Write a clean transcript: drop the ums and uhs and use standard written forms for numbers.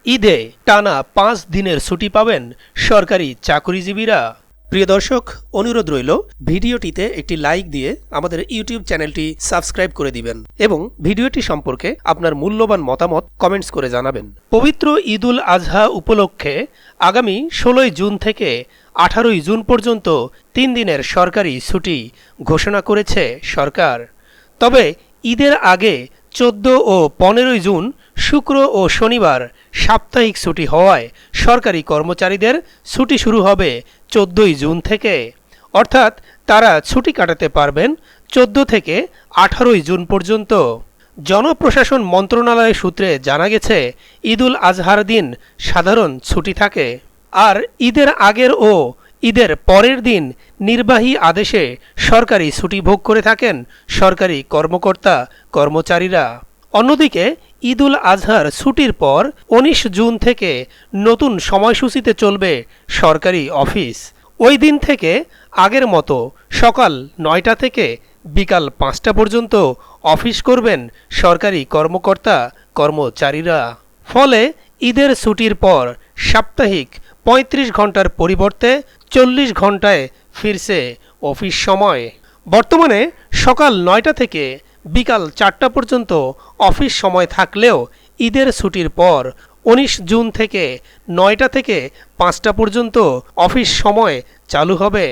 ঈদে টানা ৫ দিনের ছুটি পাবেন সরকারি চাকরিজীবীরা। প্রিয় দর্শক, অনুরোধ রইল ভিডিওটিতে একটি লাইক দিয়ে আমাদের ইউটিউব চ্যানেলটি সাবস্ক্রাইব করে দিবেন এবং ভিডিওটি সম্পর্কে আপনার মূল্যবান মতামত কমেন্টস করে জানাবেন। পবিত্র ঈদুল আজহা উপলক্ষে আগামী ১৬ জুন থেকে ১৮ জুন পর্যন্ত ৩ দিনের সরকারি ছুটি ঘোষণা করেছে সরকার। তবে ঈদের আগে ১৪ ও ১৫ জুন শুক্র ও শনিবার সাপ্তাহিক ছুটি হওয়ায় সরকারি কর্মচারীদের ছুটি শুরু হবে ১৪ জুন থেকে। অর্থাৎ তারা ছুটি কাটাতে পারবেন ১৪ থেকে ১৮ জুন পর্যন্ত। জনপ্রশাসন মন্ত্রণালয় সূত্রে জানা গেছে, ঈদুল আজহার দিন সাধারণ ছুটি থাকে, আর ঈদের আগের ও ঈদের পরের দিন নির্বাহী আদেশে সরকারি ছুটি ভোগ করে থাকেন সরকারি কর্মকর্তা কর্মচারীরা। অন্যদিকে ঈদুল আজহার ছুটির পর ১৯ জুন থেকে নতুন সময়সূচিতে চলবে সরকারি অফিস। ওই দিন থেকে আগের মতো সকাল ৯টা থেকে বিকাল ৫টা পর্যন্ত অফিস করবেন সরকারি কর্মকর্তা কর্মচারীরা। ফলে ঈদের ছুটির পর সাপ্তাহিক ৩৫ ঘন্টার পরিবর্তে ৪০ ঘন্টায় ফিরছে অফিস সময়। বর্তমানে সকাল ৯টা থেকে বিকাল ৪টা পর্যন্ত অফিস সময় থাকলেও ঈদের ছুটির পর ১৯ জুন থেকে ৯টা থেকে ৫টা পর্যন্ত অফিস সময় চালু হবে।